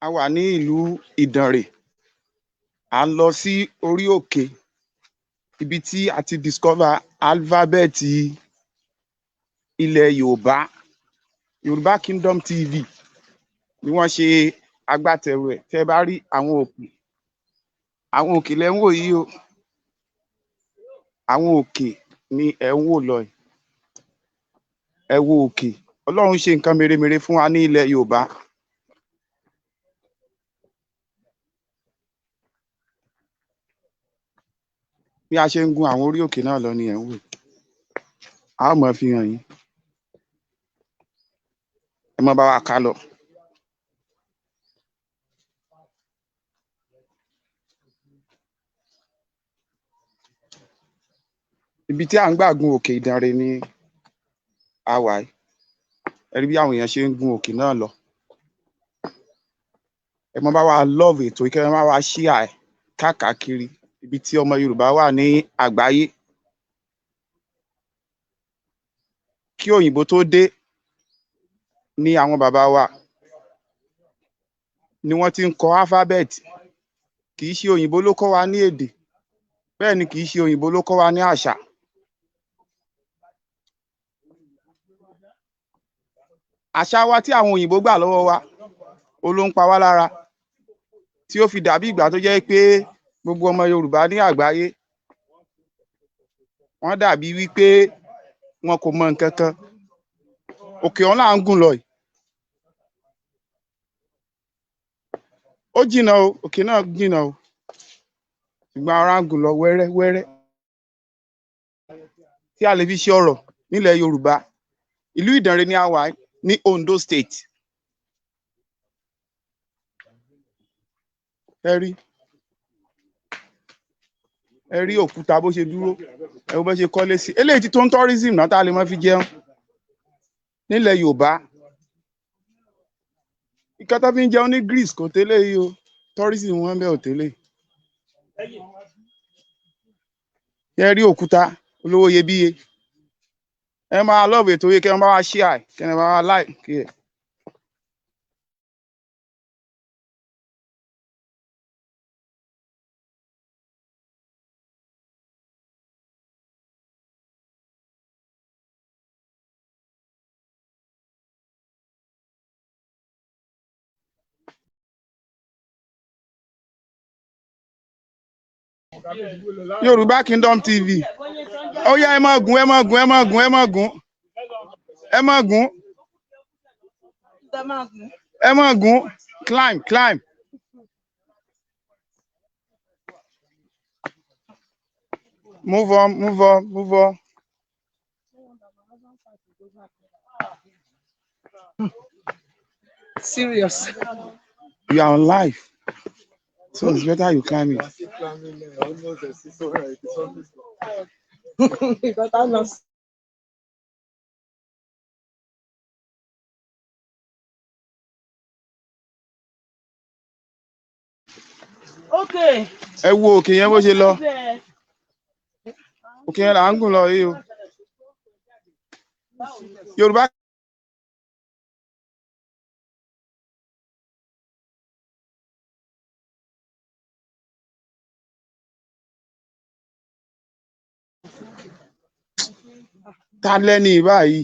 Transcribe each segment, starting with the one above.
A wà ní ìlú Ìdànrè. À ń lọ sí orí òkè ibi tí a ti discover alphabet ilẹ̀ Yorùbá. Yorùbá Kingdom TV ni wọ́n ṣe agbátẹrù ẹ̀. Tẹ́ bá rí àwọn òkè. Àwọn òkè lẹ́ ń wò yìí o. Àwọn òkè ni ẹ̀ ń wò lọ yìí. Ẹ wo òkè. Ọlọ́run ṣe nǹkan mèremère fún wa ní ilẹ̀ Yorùbá. Bí a ṣe ń gun àwọn orí òkè náà lọ ni ẹ̀ ń wò. A ó máa fi hàn yín. Ẹ máa bá wa ká lọ. Ibi tí à ń gbà gun òkè Ìdànrè ni a wà yìí. Ẹ rí bí àwọn èèyàn ṣe ń gun òkè náà lọ. Ẹ máa bá wa love ètò yìí, kẹ́ ẹ máa wá share ẹ̀ káàkiri ibi tí ọmọ Yorùbá wà ní àgbáyé. Kí òyìnbó tó dé ní àwọn bàbá wa ni wọ́n ti ń kọ alphabet. Kì í ṣe òyìnbó ló kọ́ wa ní èdè. Bẹ́ẹ̀ ni kì í ṣe òyìnbó ló kọ́ wa ní àṣà. Àṣà wa tí àwọn òyìnbó gbà lọ́wọ́ wa ló ń pa wá lára, tí ó fi dàbí ìgbà tó jẹ́ pé gbogbo ọmọ Yorùbá ní àgbáyé wọ́n dàbí wípé wọn kò mọ nǹkan kan. Òkè ọ̀hún là ń gùn lọ yìí. Ó jìnnà o, òkè náà jìnnà o. Ṣùgbọ́n ara ń gùn lọ wẹ́rẹ́wẹ́rẹ́. Tí a lè fi ṣe ọ̀rọ̀ nílẹ̀ Yorùbá. Ìlú Ìdànrè ni a wà ní Ondo State. Ẹ rí òkúta bó ṣe dúró. Ẹ wo bó ṣe kọ́lé sí. Eléyìí tí tó ń tourism náà tá a lè máa fi jẹun nílẹ̀ Yorùbá. Ìkan tó fi ń jẹun ní Greece kò tẹ́lẹ̀ yìí o. Tourism wọn bẹ́ẹ̀ ò tẹ́lẹ̀. Ẹ rí òkúta olówó iyebíye. Ẹ máa love ètò yìí, kẹ́ ẹ máa wá share, kẹ́ ẹ máa wá like ẹ̀. Yorùbá Kingdom TV. Ó yá, ẹ máa gùn, ẹ máa gùn, ẹ máa gùn, ẹ máa gùn. Ẹ máa gùn. Ẹ máa gùn. Climb, climb. Move on, move on, move on. Serious. You are on live. So it's better you climb it. Okay. Ẹ wo òkè yẹn bó ṣe lọ. Òkè yẹn là ń gùn lọ yìí o. Yorùbá. Ta lẹ́ni báyìí.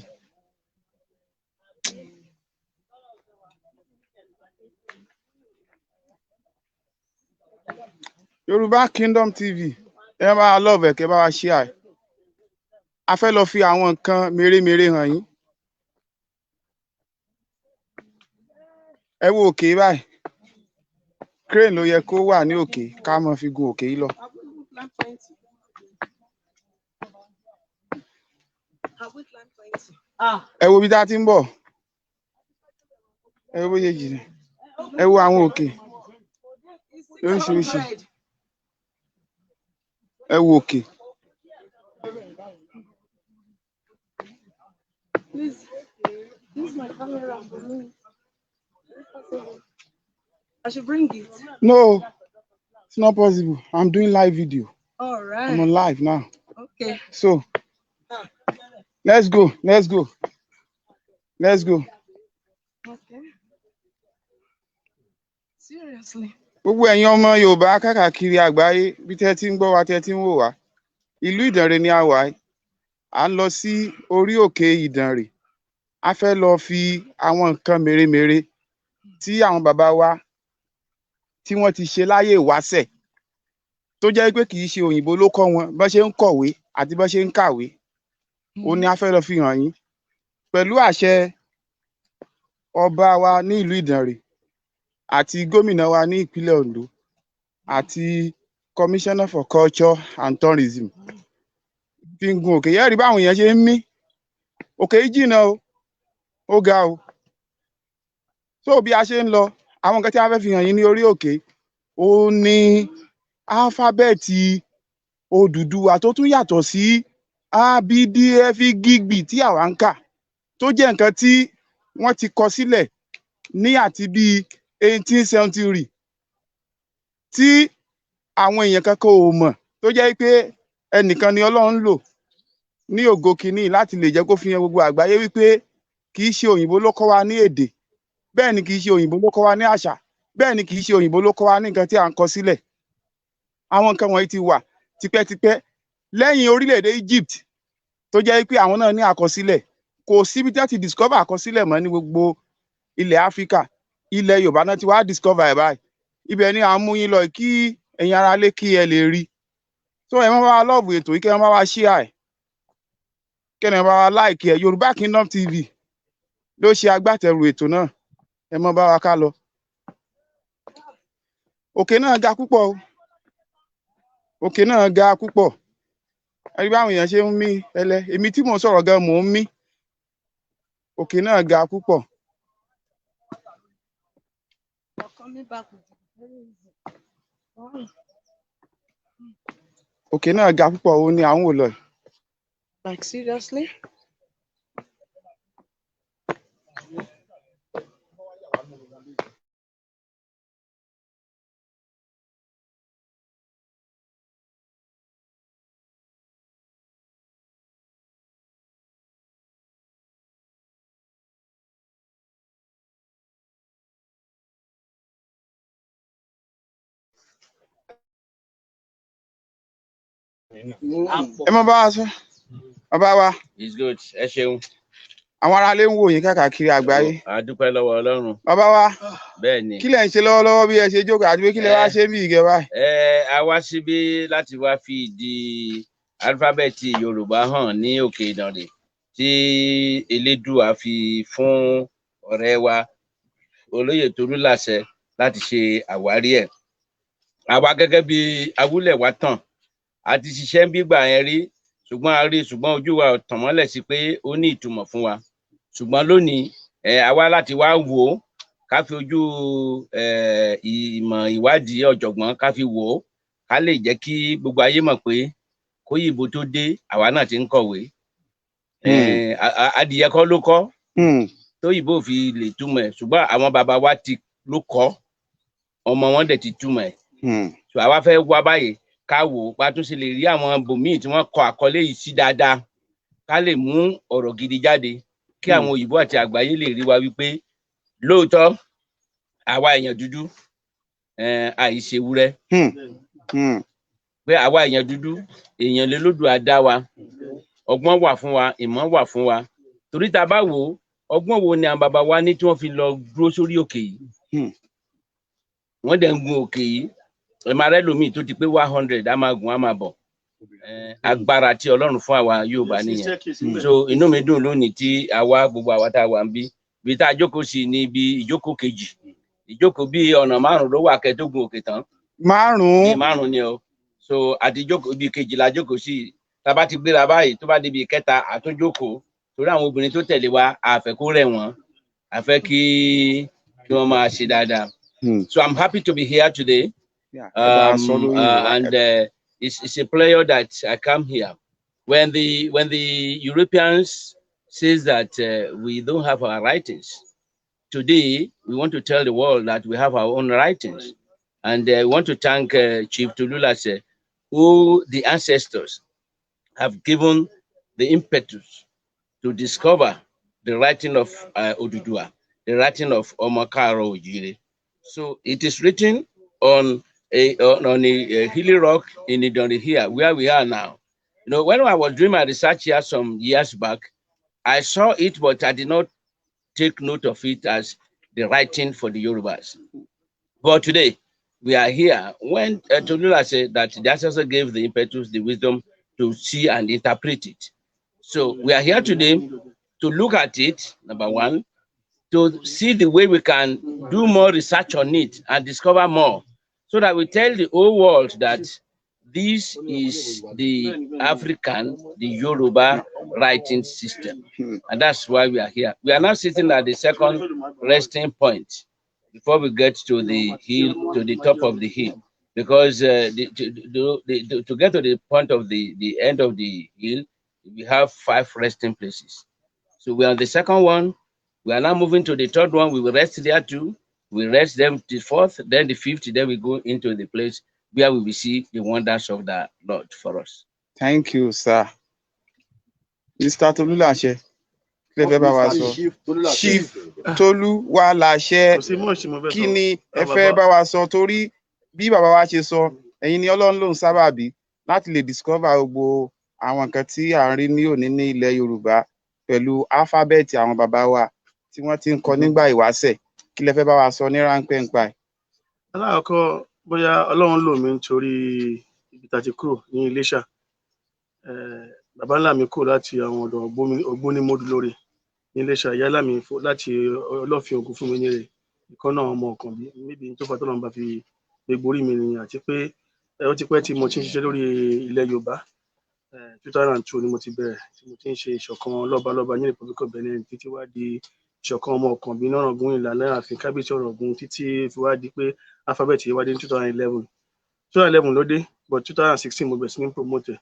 Yorùbá Kingdom TV. Ẹ máa love ẹ̀, kẹ́ bá wa share ẹ̀. A fẹ́ lọ fi àwọn nǹkan mèremère hàn yín. Ẹ wo òkè báyìí. Crane ló yẹ kó wà ní òkè ká máa fi gun òkè yìí lọ. Ẹ wo ibi tá a ti ń bọ̀. Ẹ wo bó ṣe jìnnà. Ẹ wo àwọn òkè lóríṣiríṣi. Ẹ wo òkè. Please, use my camera for me. I should bring it. No, it's not possible. I'm doing live video. All right. I'm on live now. Okay. So, let's go. Let's go. Let's go. Okay. Seriously. Gbogbo ẹ̀yin ọmọ Yorùbá káàkiri àgbáyé bí tẹ́ ti ń gbọ́ wa tẹ́ ti ń wò wá. Ìlú Ìdànrè ni a wà yìí. À ń lọ sí orí òkè Ìdànrè. A fẹ́ lọ fi àwọn nǹkan mèremère tí àwọn bàbá wa tí wọ́n ti ṣe láyé ìwáṣẹ̀ tó jẹ́ pé kì í ṣe òyìnbó ló kọ́ wọn bọ́n ṣe ń kọ̀wé àti bọ́n ṣe ń kàwé. Ó ní a fẹ́ lọ fi hàn yín pẹ̀lú àṣẹ ọba wa ní ìlú Ìdànrè àti gómìnà wa ní ìpínlẹ̀ Ondo àti commissioner for culture and tourism. Fi ń gun òkè yẹ́rìí báwọn èèyàn ṣe ń mí. Òkè yìí jìnnà o, ó ga o. So bí a ṣe ń lọ, àwọn nǹkan tí a fẹ́ fi hàn yín ní orí òkè, ó ní álífábẹ́ẹ̀tì Odùduwà tó tún yàtọ̀ sí abdfgb tí àwa ń kà, tó jẹ́ nǹkan tí wọ́n ti kọ sílẹ̀ ní àti bíi 18th century tí àwọn èèyàn kankan ò mọ̀, tó jẹ́ pé ẹnìkan ni Ọlọ́run lò ní ògo kìíní láti lè jẹ́ kó fi hàn gbogbo àgbáyé wípé kì í ṣe òyìnbó ló kọ́ wa ní èdè, bẹ́ẹ̀ ni kì í ṣe òyìnbó ló kọ́ wa ní àṣà, bẹ́ẹ̀ ni kì í ṣe òyìnbó ló kọ́ wa ní nǹkan tí à ń kọ sílẹ̀. Àwọn nǹkan wọ̀nyí ti wà tipẹ́tipẹ́ lẹ́yìn orílẹ̀-èdè Egypt tó jẹ́ pé àwọn náà ní àkọsílẹ̀. Kò síbi tí wọ́n ti discover àkọsílẹ̀ mọ́ ní gbogbo ilẹ̀ Áfíríkà. Ilẹ̀ Yorùbá náà ti wá discover ẹ̀ báyìí. Ibẹ̀ ni à ń mú yín lọ kí ẹ̀yin ará lé kí ẹ lè rí. So ẹ máa bá wa love ètò yìí, kẹ́ ẹ máa bá wa share ẹ̀, kẹ́ ẹ máa bá wa like ẹ̀. Yorùbá Kingdom TV ló ṣe agbátẹrù ètò náà. Ẹ máa bá wa ká lọ. Òkè náà ga púpọ̀ o. Òkè náà ga púpọ̀. Ẹ rí báwọn èèyàn ṣe ń mí ẹlẹ́. Èmi tí mò ń sọ̀rọ̀ gan mò ń mí. Òkè náà ga púpọ̀. Coming back with very easy. Wow. Òkè náà ga púpọ̀, ó ní àwọn ò lọ. Like seriously? Ẹ máa bá wa sọ. Bàbá wa. It's good. Ẹ ṣeun. Àwọn aráalé ń wò yín káàkiri àgbáyé. A dúpẹ́ lọ́wọ́ Ọlọ́run. Bàbá wa. Bẹ́ẹ̀ ni. Kí lẹ̀ ń ṣe lọ́wọ́lọ́wọ́ bí ẹ ṣe jókòó àti pé kí lẹ wá ṣe bí ìgẹ̀ báyìí? A wá síbí láti wá fi ìdí álífábẹ́ẹ̀tì Yorùbá hàn ní òkè Ìdànrè tí Elédùà fi fún ọ̀rẹ́ wa Olóyè Tolúlàṣẹ láti ṣe àwárí ẹ̀. Àwa gẹ́gẹ́ bí awúlẹ̀ wa tàn, a ti ṣiṣẹ́ ń bígbà yẹn rí, ṣùgbọ́n ojú wa ò tàn mọ́lẹ̀ sí pé ó ní ìtumọ̀ fún wa. Ṣùgbọ́n lónìí àwa láti wá wò ó, ká fi ojú ìmọ̀ ìwádìí ọ̀jọ̀gbọ́n ká fi wò ó, ká lè jẹ́ kí gbogbo ayé mọ̀ pé kóyìnbó tó dé àwa náà ti ń kọ̀wé. Adìyẹ kọ́ ló kọ́ tóyìnbó fi lè túmọ̀ ẹ̀, ṣùgbọ́n àwọn bàbá wa ló kọ́, ọmọ wọn dẹ̀ ti túmọ̀ ẹ̀. So àwa fẹ́ wá báyìí ká wò ó, pa tún ṣe lè rí àwọn bòmíì tí wọ́n kọ àkọlé yìí sí dáadáa, ká lè mú ọ̀rọ̀ gidi jáde kí àwọn òyìnbó àti àgbáyé lè rí wa wípé lóòótọ́ àwa èèyàn dúdú àìṣe ewúrẹ́, pé àwa èèyàn dúdú èèyàn lélódùà dá wa, ọgbọ́n wà fún wa, ìmọ̀ wà fún wa. Torí tá a bá wò ó, ọgbọ́n wo ni àwọn bàbá wa ní tí wọ́n fi lọ dúró sórí òkè yìí? Wọ́n dẹ̀ ń gun òkè yìí, ẹ máa rẹ́ lòmíì tó ti pé 100 á máa gùn á máa bọ̀. Agbára tí Ọlọ́run fún àwa Yorùbá nìyẹn. So inú mi dùn lónìí tí gbogbo àwa tá a wà ń bí, ibi tá a jókòó sí ní ibi ìjókòó kejì. Ìjókòó bíi ọ̀nà 5 ló wà kẹ́ tó gun òkè tán. 5? 5 ni o. So àti jókòó ibi kejì la jókòó sí. Tá a bá ti gbéra báyìí tó bá débi kẹta àtúnjókòó, torí àwọn obìnrin tó tẹ̀lé wa àfẹ́ kó rẹ̀ wọ́n, àfẹ́ kí wọ́n máa ṣe dáadáa. So I'm happy to be here today. It's a pleasure that I come here. When the Europeans says that we don't have our writings, today we want to tell the world that we have our own writings, and we want to thank Chief Tolúlàṣẹ, who the ancestors have given the impetus to discover the writing of Odùduwà, the writing of Ọmọ Káàárọ̀ Oòjíire. So it is written on a hilly rock in Idori here, where we are now. You know, when I was doing my research here some years back, I saw it, but I did not take note of it as the writing for the Yorubas. But today, we are here. When Tolula said that the ancestor gave the impetus, the wisdom to see and interpret it. So we are here today to look at it, number one, to see the way we can do more research on it and discover more, so that we tell the whole world that this is the African, the Yoruba writing system. And that's why we are here. We are now sitting at the second resting point before we get to the hill, to the top of the hill. Because to get to the point of the end of the hill, we have 5 resting places. So we are on the second one. We are now moving to the third one. We will rest there too. We rest them the 4th, then the 5th, then we go into the place where we will see the wonders of the Lord for us. Thank you, sir. Mr. Tolulashe, Chief Toluwalase, kí ni ẹ fẹ́ bá wa sọ? Torí bí bàbá wa ṣe sọ, ẹ̀yin ni Ọlọ́run ló ń sábàbí láti lè discover gbogbo àwọn nǹkan tí à ń rí ní òní ní ilẹ̀ Yorùbá pẹ̀lú alphabet àwọn bàbá wa tí wọ́n ti ń kọ nígbà ìwáṣẹ̀. Kí lẹ fẹ́ bá wa sọ ní ráńpẹ́ nípa ẹ̀? Alákọ̀ọ́kọ́, bóyá Ọlọ́run lò mí nítorí ibi tá ti kúrò ní Iléṣà. Bàbá ńlá mi kúrò láti àwọn ọ̀dọ̀ Ògbónímodù lórí ní Iléṣà. Ìyá ńlá mi láti Ọlọ́fin Ògún fún mi ní rẹ̀. Ìkan náà ọmọ ọ̀kan bí níbi tó fà tọ́lọ́run bá fi gbégbó orí mi nìyẹn, àti pé ó ti pẹ́ tí mo ti ń ṣiṣẹ́ lórí ilẹ̀ Yorùbá. 2002 ni mo ti bẹ̀rẹ̀ tí mo ti ń ṣe ìṣọ̀kan lọ́balọ́ba ní Republic of Benin, títí wá di ìṣọ̀kan ọmọ ọ̀kan bí náà Ọ̀ràngún ìlànà ààfin kábíyèsí Ọ̀ràngún, títí fi wá di pé alphabet yìí wá dé ní 2011 ló dé, but 2016 mo bẹ̀rẹ̀ sí ní promote ẹ̀.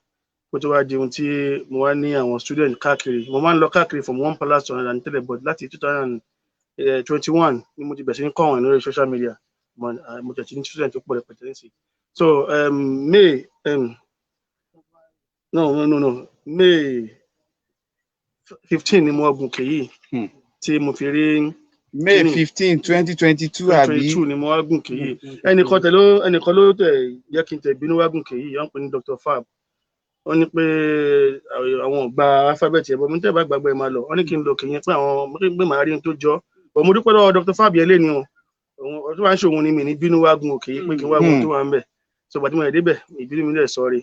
Kó tó wá di ohun tí mo wá ní àwọn student káàkiri. Mo máa ń lọ káàkiri from one palace to another tẹ́lẹ̀, but láti 2021 ni mo ti bẹ̀rẹ̀ sí ní kọ́ àwọn lórí social media. Mo tẹ̀ sí ní student tó pọ̀ rẹpẹtẹ nísìnyí. So May 15 ni mo gùn kèyí tí mo fi rí May 15, 2022 àbí? 2022 ni mo wá gùn kèyí. ẹnìkan ló tẹ̀ jẹ́ kí n tẹ̀ bínú wá gùn kèyí, wọ́n pè ní Dr. Fab. Wọ́n ní pé àwọn gba alphabet yẹn, bọ́ mo tẹ́ bá gbàgbọ́ ẹ máa lọ. Wọ́n ní kí n lọ kèyí pé àwọn gbé màá rí n tó jọ. Bọ̀ mo dúpẹ́ lọ́wọ́ Dr. Fab yẹn lé ní o. Ọdún wa ń ṣòwò ni mi ní bínú wá gùn kèyí pé kí n wá wọn tó wà ń bẹ̀. So gbàtí mo yẹ débẹ̀, ìbínú mi lẹ̀ sọ́ọ̀rì.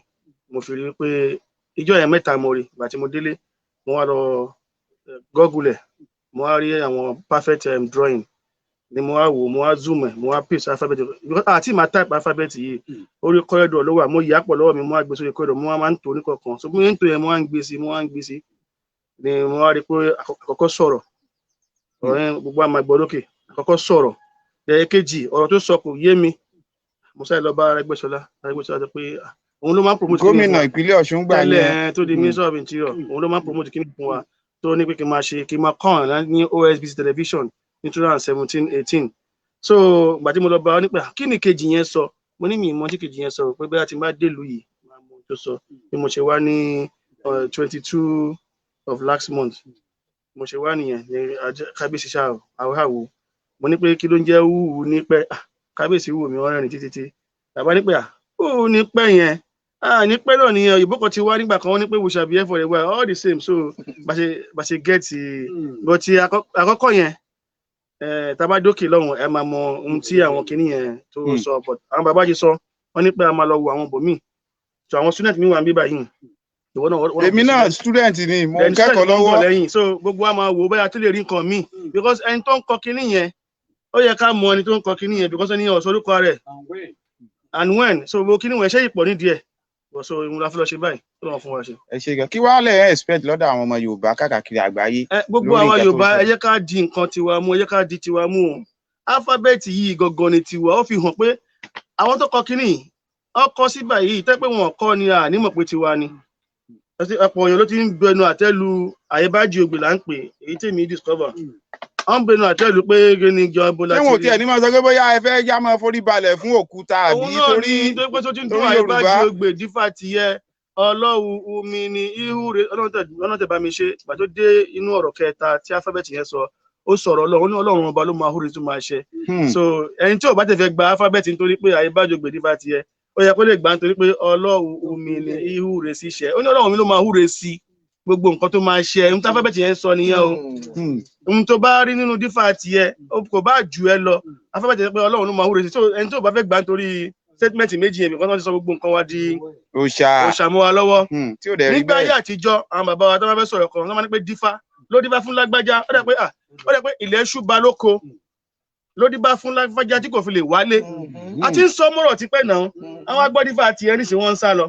Mo fi rí pé ìjọ yẹn 3 mo rí. Ìgbà tí mo délé, mo wá lọ Google ẹ̀, mo wá rí àwọn perfect drawing ni mo wá wò, mo wá zoom ẹ̀, mo wá paste alphabet. Àti màá type alphabet yìí orí corridor ló wà, mo yà pọ̀ lọ́wọ́ mi, mo wá gbé sórí corridor, mo wá máa ń tò ní kọ̀ọ̀kan. So mo ń tò yẹn, mo wá ń gbé sí ni mo wá rí pé àkọ́kọ́ sọ̀rọ̀, ọ̀rọ̀ yẹn gbogbo àmà gbọ́ lókè. Àkọ́kọ́ sọ̀rọ̀, ẹ̀ẹ̀kejì ọ̀rọ̀ tó sọ kò yé mi. Mo sáré lọ bá Arẹ́gbẹ́ṣọlá sọ pé òun ló máa ń promote gómìnà ìpínlẹ̀ Ọ̀ṣun gbà yẹn tó di Minister of Interior. Òun ló máa ń promote kíní fún wa, tó ní pé kí n máa kàn ní OSBC television ní 2017-18. So ìgbà tí mo lọ bá ọ nípa kí ni kejì yẹn sọ, mo ní mi ìmọ̀ tí kejì yẹn sọ pé bẹ́ẹ̀ tí n bá délùú yìí máa mọ tó sọ. Bí mo ṣe wá ní 22 of last month, mo ṣe wá nìyẹn ní kábíyèsí ṣáà àwòrán. Mo ní pé kí ló ń jẹ́ wúwú ní pẹ́, kábíyèsí wù mí wọ́n rẹ́rìn títí. Bàbá ní pé wúwú ní pẹ́ yẹn, ní pẹ́ náà nìyẹn. Òyìnbó kan ti wá nígbà kan, wọ́n ní pé we shall be here for a while, all the same. So bá ṣe get but àkọ́kọ́ yẹn tá bá dókè lọ́hùn ẹ máa mọ ohun tí àwọn kinní yẹn tó sọ. But àwọn bàbá yìí sọ, wọ́n ní pé a máa lọ wo àwọn bòmíì. So àwọn student mi wà níbí báyìí. Èmi náà student ni mo ń kẹ́kọ̀ọ́ lọ́wọ́. So gbogbo wa máa wò bóyá tó lè rí nǹkan míì, because ẹni tó ń kọ kinní yẹn ó yẹ ká mọ ẹni tó ń kọ kinní yẹn, because ẹni ọ̀sọ́ orúkọ rẹ̀ and when. So gbogbo kinní wọn ṣe ìpọ̀ nídìí ẹ̀. So ìwọ̀n la fi lọ ṣe báyìí tó lọ́wọ́ fún wa ṣe. Ẹ ṣe gan. Kí wàá lẹ̀ expect lọ́dọ̀ àwọn ọmọ Yorùbá káàkiri àgbáyé? Gbogbo àwa Yorùbá ẹ jẹ́ ká di nǹkan tiwa mú, ẹ jẹ́ ká di tiwa mú. Alphabet yìí gangan ni tiwa. Ó fi hàn pé àwọn tó kọ kinní ọkọ sí báyìí tẹ́ pé wọn kọ́ ni à ní mọ̀ pé tiwa ni. Ọ̀pọ̀ èèyàn ló ti ń bẹnu àtẹ́lu àyèbájí ògbè là ń pè, èyí tèmi discover. Wọ́n bẹnu àtẹ́lu pé gẹ́ni jọ bó láti rí. Ṣé wọn ò tiẹ̀ ní máa sọ pé bóyá ẹ fẹ́ já máa forí balẹ̀ fún òkúta àbí torí àyèbájí ògbè dífà tiyẹ Ọlọ́run omi ni ihúre. Ọlọ́run tẹ̀ bá mi ṣe. Ìgbà tó dé inú ọ̀rọ̀ kẹta tí alphabet yẹn sọ, ó sọ̀rọ̀ Ọlọ́run ọba ló máa húre tó máa ṣe so ẹni tí ò bá tẹ̀ fẹ́ gba alphabet nítorí pé àyíbájọ gbèdífà tiẹ̀ ó yẹ kó lè gbà nítorí pé Ọlọ́run mi ni ìhúre sí ṣe ó ní Ọlọ́run mi ló máa húre sí gbogbo nǹkan tó máa ṣe ohun tí alphabet yẹn sọ nìyẹn o ohun tó bá rí nínú dífà tiẹ̀ kò bá jù ẹ lọ alphabet yẹn pé Ọlọ́run ló máa húre sí so ẹni tí ò bá fẹ́ gbà nítorí statement méjì yẹn because wọ́n ti sọ gbogbo nǹkan wa di òòṣà mọ́ wa lọ́wọ́ nígbà ayé àtijọ́ àwọn bàbá wa tó bá fẹ́ sọ̀rọ̀ kan wọ́n máa ní pé dífá ló dífá fún lágbájá ó dẹ̀ pé ilẹ̀ ṣúba lóko ló dífá fún lágbájá tí kò fi lè wálé a ti ń sọ mọ́rọ̀ tipẹ́ náà àwọn agbọ́dífà ti ẹni sì wọ́n ń sá lọ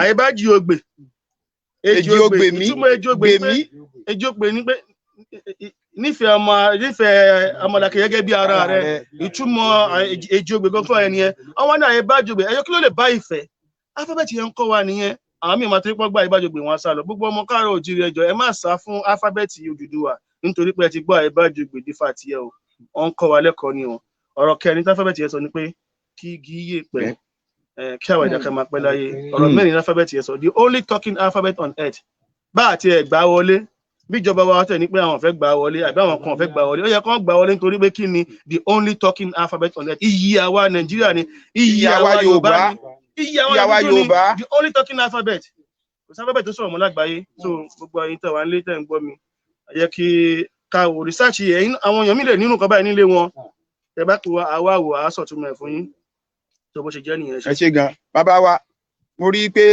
àyíbájì ogbè èjì ogbè ìtumọ̀ èjì ogbè ní pé nífẹ̀ẹ́ ọmọlàkè gẹ́gẹ́ bí ara rẹ̀ ìtumọ̀ èjì ogbè gan fún ẹni yẹn àwọn náà àyíbájì ogbè ẹ̀yọ́ kí ló lè bá ìfẹ́ alphabet yẹn ń kọ́ wa nìyẹn àwọn míì máa tó pọ́ gbá àyíbájì ogbè wọn sá lọ gbogbo ọmọ káàárọ̀ oòjíire ẹjọ́ ẹ má sá fún alphabet Odùduwà nítorí pé ẹ ti gbọ́ àyíbájì ogbè dífà tiẹ̀ o wọ́n ń kọ́ wa lẹ́kọ̀ọ́ ni o ọ̀rọ̀ kẹrin tí alphabet yẹn sọ ni pé kí igi yé pẹ́ kí àwọn ìdàkẹ́ máa pẹ́ láyé ọ̀rọ̀ mẹ́rin ní alphabet yẹn sọ the only talking alphabet on earth bá àti ẹ̀ gbá wọlé bí ìjọba wa tẹ̀ ní pé àwọn fẹ́ gbà wọlé àbí àwọn kan fẹ́ gbà wọlé ó yẹ kán gbà wọlé nítorí pé kí ni the only talking alphabet on earth iyì àwa Nàìjíríà ni iyì àwa Yorùbá ni iyì àwa Yorùbá the only talking alphabet kò sí alphabet tó sọ̀rọ̀ mọ́ lágbàáyé so gbogbo ẹ̀yin tẹ̀ wá ń lé tẹ̀ ń gbọ́ mi ẹ yẹ kí ká wò research ẹ̀yin àwọn èèyàn mi lè nínú kan báyìí nílé wọn ẹ bá kí àwa wò á sọ̀túnmọ̀ ẹ̀ fún yín tó bó ṣe jẹ́ nìyẹn. ẹ ṣé gan bàbá wa mo rí i pé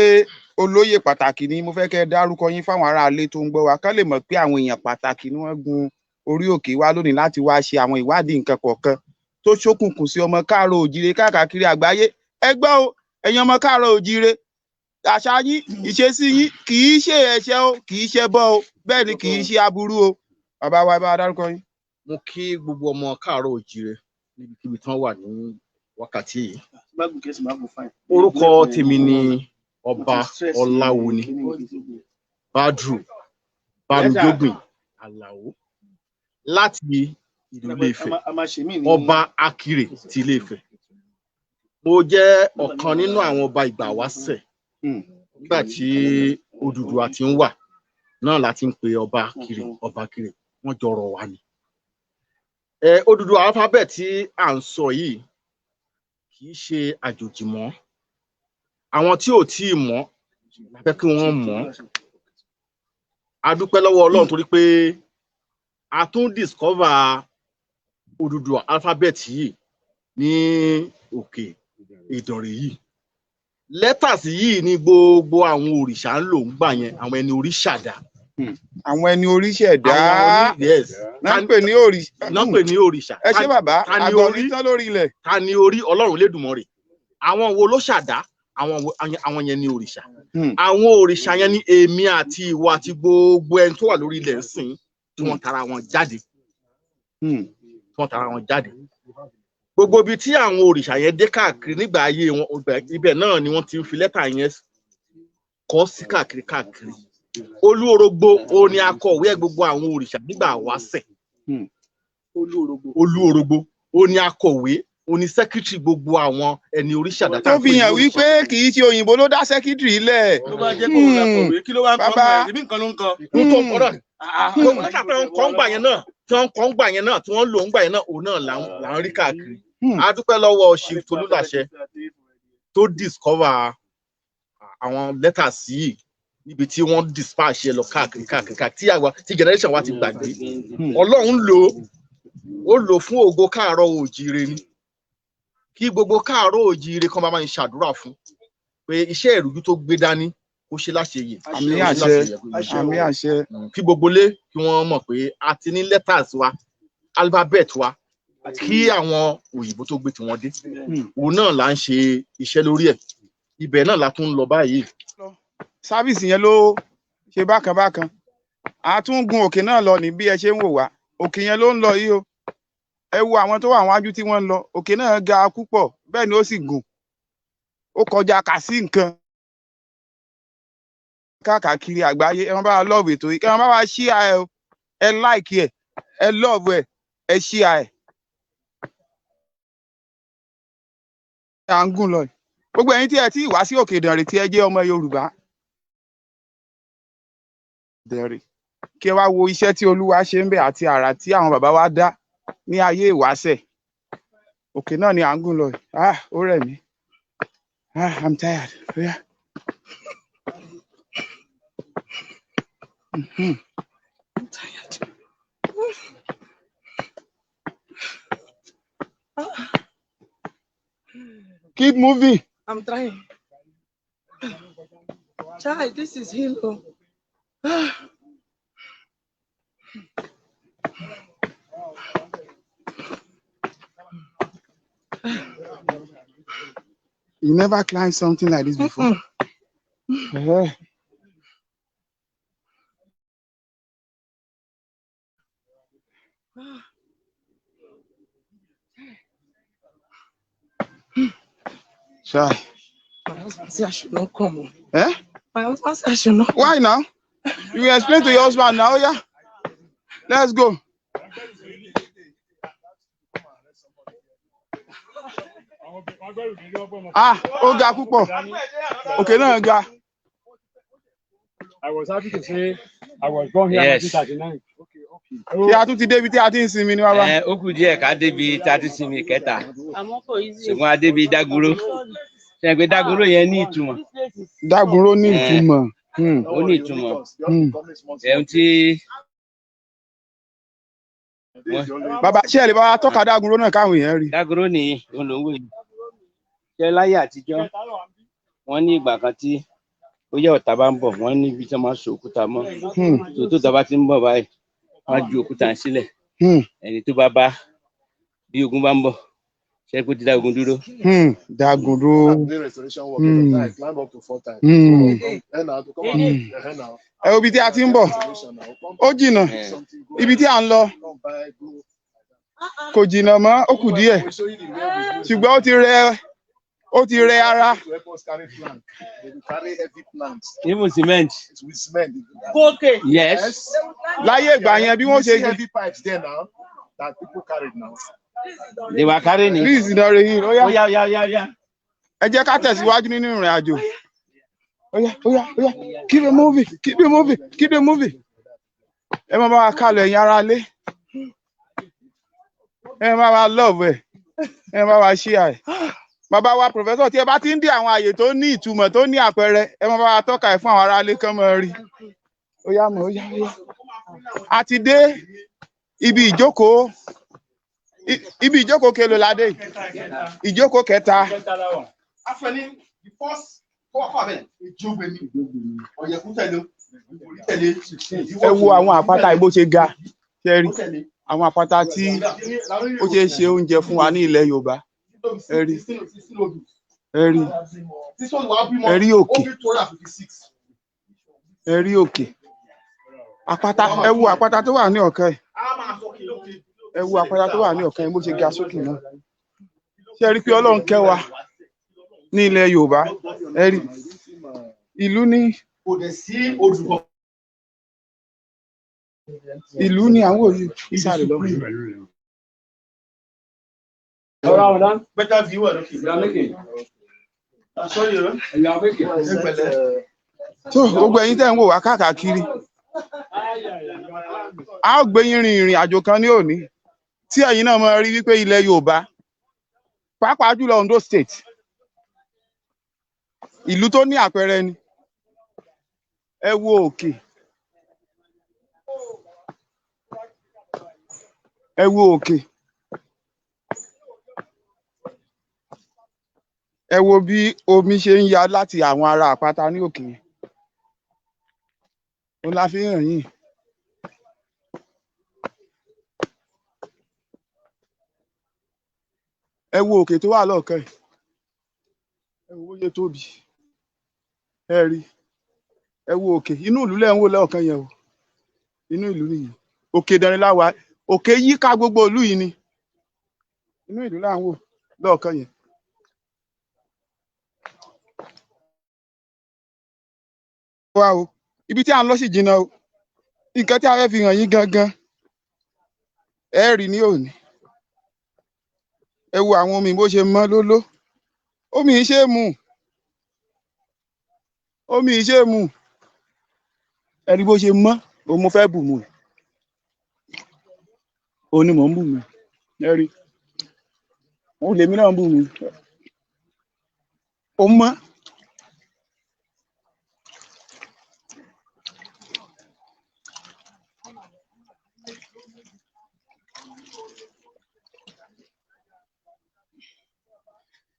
olóyè pàtàkì ni mo fẹ́ kẹ́ ẹ dárúkọ yín fáwọn aráalé tó ń gbọ́ wa ká lè mọ̀ pé àwọn èèyàn pàtàkì ni wọ́n gun orí òkè wa lónìí láti wá ṣe àwọn ìwádìí nǹkan kọ̀ọ̀kan tó ṣókùnkùn sí ọmọ káàárọ̀ oòjíire káàkiri àgbáyé ẹ gbọ́ o ẹ̀yin ọmọ káàárọ̀ oòjíire àṣà yín ìṣesí yín kì í ṣe ẹ̀ṣẹ̀ o kì í ṣe bọ́ o bẹ́ẹ̀ ni kì í ṣe aburú o bàbá wa bá dárúkọ yín. mo kí gbogbo ọmọ káàárọ̀ oòjíire níbikíbi tán wà ní wákàtí yìí orúkọ tèmi ni Ọba Ọláwuni Badru Balùdógbìn Àlàó láti ìlú Ilé-Ifẹ̀ ọba Akire ti Ilé-Ifẹ̀ mo jẹ́ ọ̀kan nínú àwọn ọba ìgbà wáṣẹ̀ nígbà tí Odùduwà ti ń wà náà láti ń pe ọba Akire wọ́n jọrọ̀ wá ni Odùduwà alphabet tí à ń sọ yìí kì í ṣe àjòjì mọ́ àwọn tí ò tí ì mọ̀ fẹ́ kí wọ́n mọ̀ a dúpẹ́ lọ́wọ́ Ọlọ́run torí pé a tún discover Odùduwà alphabet yìí ní òkè Ìdànrè yìí letters yìí ni gbogbo àwọn òrìṣà ń lò ń gbà yẹn àwọn ẹni oríṣàdá àwọn ẹni oríṣẹ̀dá náà ń pè ní òrìṣà ẹ ṣé bàbá àgọ́ onítán lórí ilẹ̀ ta ni orí Ọlọ́run Lédùmarè àwọn wo ló ṣàdá àwọn yẹn ni òrìṣà àwọn òrìṣà yẹn ni èmi àti ìwọ àti gbogbo ẹni tó wà lórí ilẹ̀ ń sìn tí wọ́n tara wọn jáde gbogbo ibi tí àwọn òrìṣà yẹn dé káàkiri nígbà ayé wọn ibẹ̀ náà ni wọ́n ti ń fi lẹ́tà yẹn kọ sí káàkiri Olúorogbo ó ní akọ̀wé gbogbo àwọn òrìṣà nígbà wáṣẹ̀ Olúorogbo ó ní akọ̀wé ó ní sẹ́kítírì gbogbo àwọn ẹni oríṣàdá tó fi hàn wípé kì í ṣe òyìnbó ló dá sẹ́kítírì lẹ̀. tó bá jẹ́ kó o lákọ̀wé kí ló wá ń kọ́ mọ́ ẹ̀bí nǹkan ló ń kọ́. tó ń kọ́ gbogbo lẹ́tà tí wọ́n kọ́ ń gbà yẹn náà tí wọ́n lò ń gbà yẹn náà òun náà là ń rí káàkiri. a dúpẹ́ lọ́wọ́ Chief Tolúlàṣẹ tó discover àwọn lẹ́tà sí yìí níbi tí wọ́n dispatch lọ káàkiri tí generation wa ti gbàgbé Ọlọ́run ó lò fún ògo káàárọ̀ oòjíire ni kí gbogbo káàárọ̀ oòjíire kan bá máa ń ṣàdúrà fún pé iṣẹ́ ìrújú tó gbé dání kó ṣe láṣeyè àmì àṣẹ kí gbogbo lé kí wọ́n mọ̀ pé a ti ní letters wa alphabet wa kí àwọn òyìnbó tó gbé tiwọn dé òun náà là ń ṣe iṣẹ́ lórí ẹ̀ ibẹ̀ náà la tún lọ báyìí. sáfíìsì yẹn ló ṣe bákan a tún gun òkè náà lọ ní bí ẹ ṣe ń wò wá òkè yẹn ló ń lọ yìí o ẹ wo àwọn tó wà wájú tí wọ́n ń lọ òkè náà ga púpọ̀ bẹ́ẹ̀ ni ó sì gùn ó kọjá kà sí nǹkan káàkiri àgbáyé ẹ máa bá wa lọ́ọ̀bù ètò yìí ẹ máa bá wa ṣíà ẹ láìkì ẹ lọ́ọ̀bù ẹ ṣíà ẹ. à ń gùn lọ gbogbo ẹ̀yin tí ẹ ti wá sí òkè Ìdànrè tí ẹ jẹ́ ọmọ Yorùbá kí ẹ wá wo iṣẹ́ tí Olúwa ṣe ń bẹ àti àrà tí àwọn bàbá wa dá ní ayé ìwáṣẹ̀. Òkè náà ni à ń gùn lọ. Ó rẹ̀ mí. I'm tired. Yeah. I'm tired. Keep moving. I'm trying. Child, this is Hilo. You never climbed something like this before. Yeah. Shy. My husband said I should not come. Eh? My husband said I should not come. Why now? You explain to your husband now, yeah? Let's go. Ó ga púpọ̀. Òkè náà ga. I was happy to say I was born here in 1939. Tí a tún ti débi tí a ti ń sinmi ní bàbá. Ó kù díẹ̀ ká débi tá a ti sinmi kẹta. Ṣùgbọ́n a débi Dágúró. Ṣé pé Dágúró yẹn ní ìtumọ̀? Dágúró ní ìtumọ̀. Ó ní ìtumọ̀. Ẹ̀hún tí. Bàbá ṣé ẹ lè bá wa tọ́ka Dágúró náà káwọn èèyàn rí? Dágúró nìyí, òun ló ń wò yìí. Ṣé láyé àtijọ́ wọ́n ní ìgbà kan tí ó yẹ ọ̀tá bá ń bọ̀ wọ́n ní ibi tí wọ́n máa ń so òkúta mọ́. Tó tọ́ba ti ń bọ̀ báyìí wọ́n á ju òkúta sílẹ̀. Ẹni tó bá bá bí ogun bá ń bọ̀ ṣe kó ti dá ogun dúró. Dágúró. Ẹ wo ibi tí a ti ń bọ̀ ó jìnnà ibi tí a ń lọ kò jìnnà mọ́ ó kù díẹ̀ ṣùgbọ́n ó ti rẹ ara. Even cement. Okay. Yes. Láyé ìgbà yẹn bí wọ́n ṣe gbé. They were carrying it. Please ìdánrẹ́ yìí ó yá. Ó yá. Ẹ jẹ́ ká tẹ̀síwájú nínú ìrìn àjò. Ó yá. Keep it moving. Ẹ máa bá wa kálọ ẹ̀yin ará ilé. Ẹ máa wá love ẹ̀. Ẹ máa wá share ẹ̀. Bàbá wa Professor tí ẹ bá ti ń dé àwọn àyè tó ní ìtumọ̀ tó ní àpẹẹrẹ ẹ máa bá wa tọ́ka ẹ̀ fún àwọn ará ilé kán máa rí. Ó yá. A ti dé ibi ìjókòó. Ibi ìjókòó kelo ládé. Ìjókòó kẹta. Ẹ wo àwọn àpáta bó ṣe ga. Ṣé rí àwọn àpáta tí ó ṣe é ṣe oúnjẹ fún wa ní ilẹ̀ Yorùbá. Ẹ rí òkè. Àpáta ẹ wo àpáta tó wà ní ọ̀kan ẹ̀. Ẹ wo àpáta tó wà ní ọ̀kan ẹ̀ bó ṣe ga sókè náà. Ṣé ẹ rí pé Ọlọ́run kẹ́ wa ní ilẹ̀ Yorùbá? Ẹ rí ìlú ní àwọn òyìn ìsàlẹ̀ lọ. Better view. So gbogbo ẹ̀yin tẹ́ ń wò wá káàkiri. A ó gbé yín rin ìrìn àjò kan ní òní tí ẹ̀yin náà máa rí wípé ilẹ̀ Yorùbá pàápàá jùlọ Ondo State ìlú tó ní àpẹẹrẹ ni. Ẹ wo òkè. Ẹ wo òkè. Ẹ wo bí omi ṣe ń ya láti àwọn ará àpáta ní òkè yẹn. Ó la fi hàn yín. Ẹ wo òkè tó wà lọ́ọ̀kan ẹ̀. Ẹ wo bó ṣe tóbi. Ẹ rí. Ẹ wo òkè. Inú ìlú lẹ́ ń wò lọ́ọ̀kan yẹn o. Inú ìlú nìyẹn. Òkè Ìdànrè la wà. Òkè yíká gbogbo ìlú yìí ni. Inú ìlú là ń wò lọ́ọ̀kan yẹn. Wá o ibi tí à ń lọ sí jìnnà o nǹkan tí a fẹ́ fi hàn yín gangan ẹ rí ní òní. Ẹ wo àwọn omi bó ṣe mọ́ lóló. Omi yìí ṣe é mu. Ẹ rí bó ṣe mọ́ o mo fẹ́ bù mu o ni mò ń bù mu lẹ́rí òun lèmi náà ń bù mu o mọ́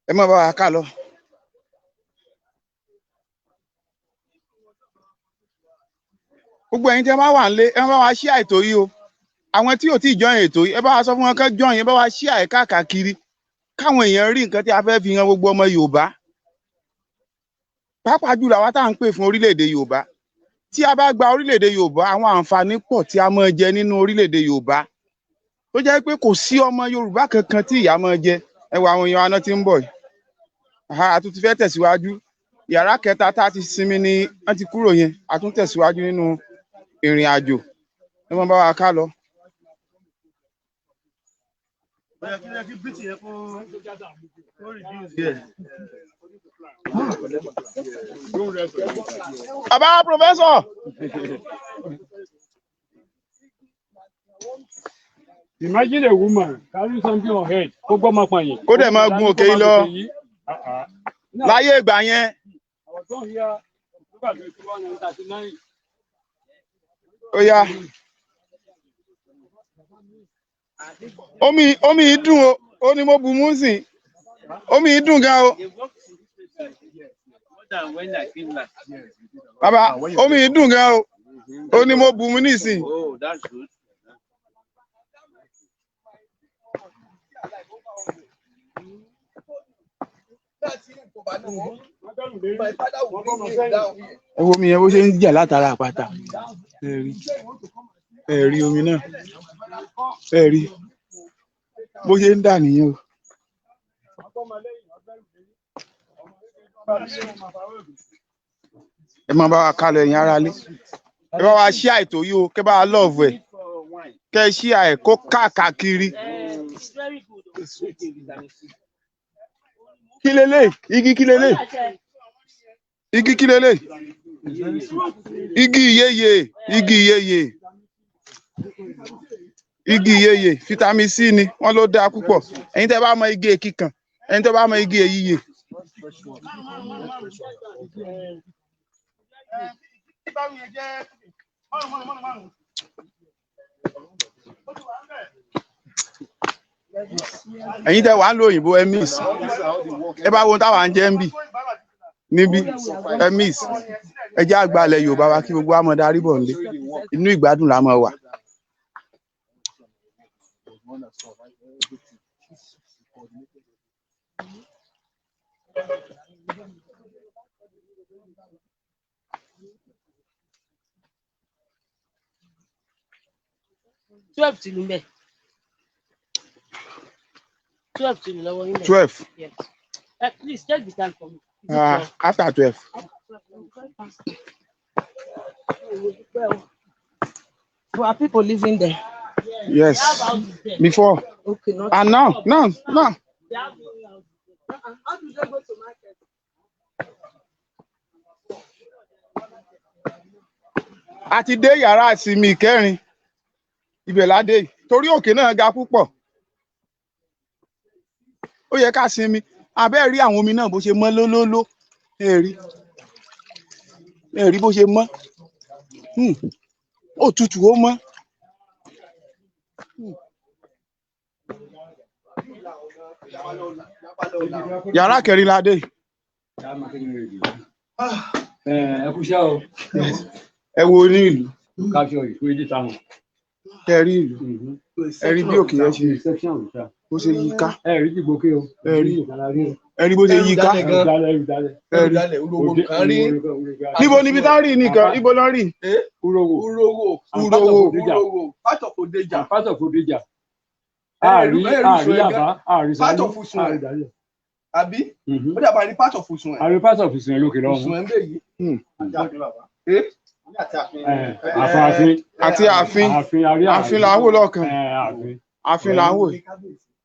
ẹ má bá wa ká lọ. Gbogbo ẹ̀yin tí ẹ bá wà nílé ẹ bá wa ṣí àìtó yìí o àwọn tí ò tí ì jọyìn ètò yìí ẹ bá wa sọ fún wọn kán jọyìn ẹ bá wa ṣí àìká káàkiri káwọn èèyàn rí nǹkan tí a fẹ́ fi hàn gbogbo ọmọ Yorùbá pàápàá jùlọ àwa tá à ń pè fún orílẹ̀-èdè Yorùbá tí a bá gba orílẹ̀-èdè Yorùbá àwọn àǹfààní pọ̀ tí a máa jẹ nínú orílẹ̀-èdè Yorùbá tó jẹ́ pé kò sí ọmọ Yorùbá kankan tí ìyà máa jẹ ẹ wo àwọn èèyàn aná tí ń bọ̀ yìí a tún ti fẹ́ tẹ̀síwájú yàrá kẹta tá a ti sinmi ni wọ́n ti kúrò yẹn a tún tẹ̀síwájú nínú ìrìn àjò ẹ máa bá wa ká lọ. Bàbá Professor. Imagine a woman carrying something on her head. Kó gbọ́ máa pààyàn. Kó dẹ̀ máa gun òkè yìí lọ. Láyé ìgbà yẹn. Ó yá. Omi yìí dùn o, ó ní mo bu mú sí. Omi yìí dùn gan o. Bàbá, omi yìí dùn gan o. Ó ní mo bu mú nísìn. Oh, that's good. Ẹ wo omi yẹn bó ṣe ń jà látara àpáta. Ẹ rí omi náà. Ẹ rí bó ṣe ń dà nìyẹn o. Ẹ máa bá wa ká lọ ẹ̀yin aráalé. Ẹ bá wa ṣí àìtó yìí o, kẹ́ bá wa lọ́ọ̀fù ẹ̀. Kẹ́ ṣí àì kó káàkiri. Kí lélẹ̀? Igi kí lélẹ̀? Igi kí lélẹ̀? Igi ìyeyè, igi ìyeyè. Igi ìyeyè, vitamin C ni, wọ́n ló dáa púpọ̀. Ẹ̀yin tẹ́ bá mọ igi èkìkàn, ẹ̀yin tẹ́ bá mọ igi èyíyè. Ẹ̀yin tẹ́ wà ń lo òyìnbó emis ẹ bá wo táwa ń jẹ ń bì níbí emis ẹ jẹ́ àgbàlẹ̀ Yorùbá wa kí gbogbo àmọ́ darí bọ̀ nílé inú ìgbádùn la máa wà. Twelve till me. 12 till lower. 12. Yes. Please check the time for me. After 12. Are people living there? Yes. Before. Okay. Not And now. How do they go to market? A ti dé yàrá ìsinmi ìkẹrin ibẹ̀ la dé torí òkè náà ga púpọ̀ ó yẹ ká sinmi abẹ́ rí àwọn omi náà bó ṣe mọ́ lólóló ẹ rí bó ṣe mọ́ ó tutù ó mọ́ yàrá kẹrin la dé. Ẹ kú iṣẹ́ o. Ẹ wo ní ìlú. Káfíọ̀ ìfún ìdí táwọn. Ẹ rí ìlú. Ẹ rí bí òkè yẹn ṣe bó ṣe yí ká. Ẹ rí dìgbòkè o. Ẹ rí bó ṣe yí ká. Níbo níbi tá rí nìkan ibo lọ rí. Urowo. Part of Odeja. Part of Odeja. Àrí àbá àrí part of Usun àbí ó dàbà ní part of Usun ẹ. Àrí part of Usun ẹ lókè lọ́wọ́. Usun ẹ ń bẹ yìí. Ààfin là ń wò lọ́kàn. Ààfin là ń wò.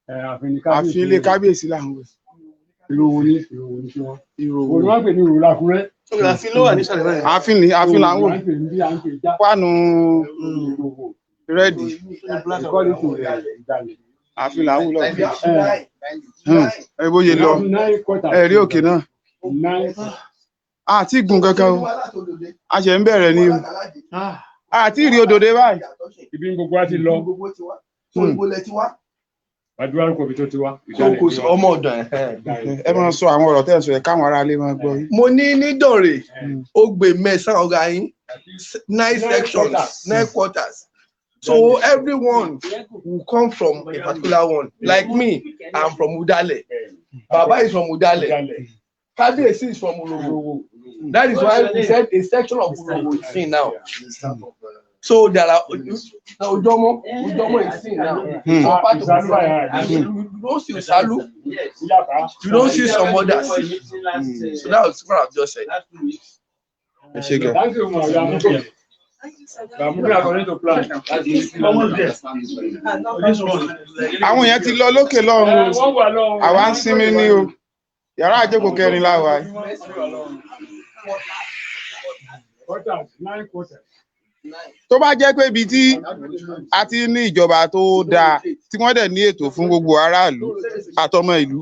Ààfin ilé kábíyèsí là ń wò. ìròwò ní tí wọ́n. Ìròwò ni wọ́n pè ní ìròwò l'Àkúrẹ́. Àfin ló wà ní ìsàlẹ̀ báyìí. Àfin là ń wò. Pánù rẹ́dì. Àfin là ń wò lọ́ọ̀kì. Ẹ bóyá lọ. Ẹ rí òkè náà. Àti gùn kankan o. A ṣe ń bẹ̀rẹ̀ ni o. Àti ìrì odòdó báyìí. Ibi gbogbo a ti lọ. Àdúrà kò bí tó ti wá. Ọmọ ọ̀dọ̀ Ẹ máa sọ àwọn ọ̀rọ̀ tẹ́ ẹ sọ ẹ káwọn ará ilé máa gbọ́ yín. Mo ní Dọ̀rẹ̀ ó gbé mẹ́sàn-án ọ̀gá yín 9 sections 9 quarters. So everyone will come from a particular one. Like me, I'm from Udale. Baba is from Udale. Kabiyesi is from Urobo. That is why we said a section of Urobo is seen now. So there are Ujomo is seen now. Some part of Urobo. You don't see Usalu. You don't see some others. So that was what I've just said. Thank you, Mama. Àwọn yẹn ti lọ lókè lọ́run àwa ń sinmi ní o yàrá àjókòó kẹrin láwa yìí. Tó bá jẹ́ pé ibi tí a ti ní ìjọba tó dáa tí wọ́n dẹ̀ ní ètò fún gbogbo aráàlú àtọmọ ìlú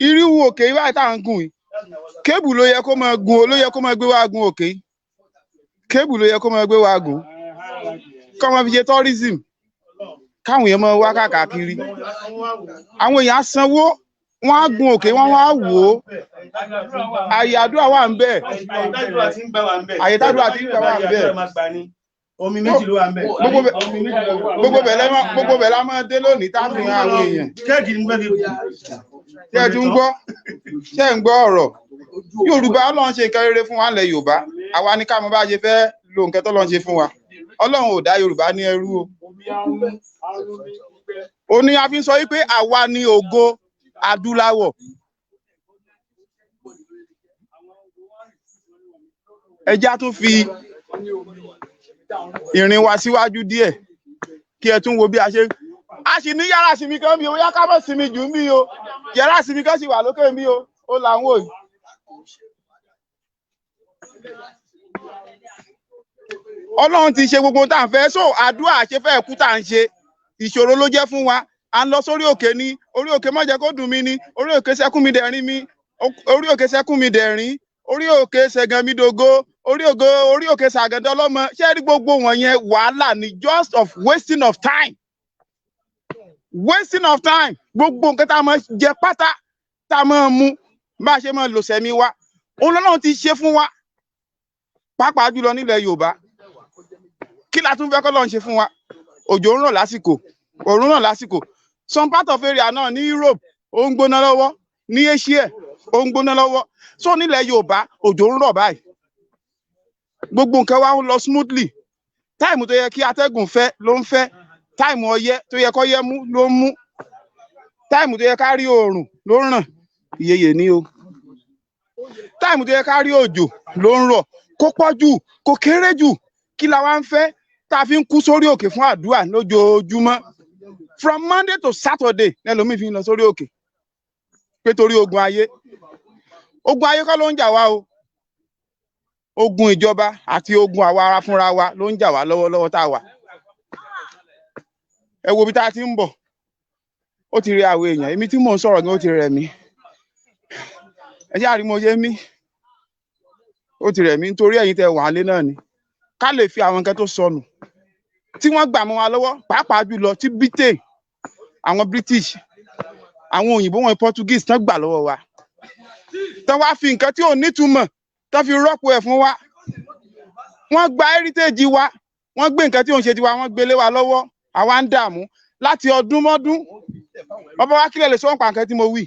irú òkè ìwà tá à ń gùn yìí kébù ló yẹ kó máa gbé wá gun òkè yìí kébù ló yẹ kó máa gbé wá gùn kọ́ máa fi ṣe tourism káwọn èèyàn máa wá káàkiri àwọn èèyàn sanwó wọ́n á gun òkè wọ́n á wò ó àyè àdúrà wà ń bẹ àyè tàdúrà tí ń gbà wà ń bẹ omi méjì ló wà ń bẹ gbogbo bẹ̀ la máa dé lónìí tá a fi hàn àwọn èèyàn kẹ́ẹ̀kì ń gbẹ́ ṣé ẹ tún gbọ́ ṣé ń gbọ́ ọ̀rọ̀ Yorùbá Ọlọ́run ṣe nǹkan rere fún wa lẹ̀ Yorùbá àwa ní ká mọ̀ bá ṣe fẹ́ lo nǹkan t'Ọlọ́run ṣe fún wa Ọlọ́run ò dá Yorùbá ní ẹrú o ó ní a fi ń sọ wípé àwa ni ògo adúláwọ̀ ẹjá tún fi ìrìn wa síwájú díẹ̀ kí ẹ tún wo bí a ṣe a sì ní yàrá sinmi kan bí o yá ká mọ̀ sinmi jù ń bí o yàrá sinmi kan sì wà lókè bí o ó làwọn òyìn. Ọlọ́run ti ṣe gbogbo tá à ń fẹ́ so àdúrà àṣefẹ́ ẹ̀kú tá à ń ṣe ìṣòro ló jẹ́ fún wa à ń lọ sórí òkè ní orí òkè má jẹ́ kó dùn mí ní orí òkè sẹ́kún mi dẹ̀rín mi orí òkè sẹ́kún mi dẹ̀rín orí òkè sẹ̀gàn mi dògo orí òkè sàgàndọ́ ọlọ́mọ ṣé rí gbogbo wọn yẹn wàhálà ni just of wasting of time gbogbo nǹkan tá a máa jẹ pátá tá a máa mu bá a ṣe máa lò sẹ́mi wa òun lọ́nà ti ṣe fún wa pàápàá jùlọ nílẹ̀ Yorùbá kí la tún fẹ́ kọ́ lọ́n ṣe fún wa òjò ń rọ̀ lásìkò òòrùn rọ̀ lásìkò some part of area náà ní Europe ó ń gbóná lọ́wọ́ ní Asia ó ń gbóná lọ́wọ́ so nílẹ̀ Yorùbá òjò ń rọ̀ báyìí gbogbo nǹkan wa ń lọ smoothly táìmù tó yẹ kí atẹ́gùn fẹ́ ló ń fẹ́ táìmù ọyẹ́ tó yẹ kọ́yẹ́ mú ló ń mú táìmù tó yẹ ká rí oòrùn ló ń ràn ìyeyè ní o táìmù tó yẹ ká rí òjò ló ń rọ̀ kó pọ̀ jù kó kéré jù kí la wá ń fẹ́ tá a fi ń kú sórí òkè fún àdúrà lójoojúmọ́ from Monday to Saturday lẹ́lòmíì fi ń lọ sórí òkè pé torí ogun ayé kọ́ ló ń jà wá o ogun ìjọba àti ogun àwa ara fúnra wa ló ń jà wá lọ́wọ́lọ́wọ́ tá a wà ẹ wo bí tá a ti ń bọ̀ ó ti rí àwọn èèyàn èmi tí mò ń sọ̀rọ̀ gan ó ti rẹ̀ mí ẹ ṣáà rí mo ṣe mí ó ti rẹ̀ mí nítorí ẹ̀yin tẹ́ wà á lé náà ni ká lè fi àwọn nǹkan tó sọnù tí wọ́n gbà mọ́ wa lọ́wọ́ pàápàá jùlọ tí Britain àwọn British àwọn òyìnbó wọn Portuguese tán gbà lọ́wọ́ wa tán wá fi nǹkan tí ò nítumọ̀ tán fi rọ́pò ẹ̀ fún wa wọ́n gba heritage wa wọ́n gbé nǹkan tí ò ń ṣe tiwa wọ́n gbélé wa lọ́wọ́ àwa ń dààmú láti ọdún mọ́dún ọba wa kílẹ̀ lè sọ nǹkan kan tí mo wí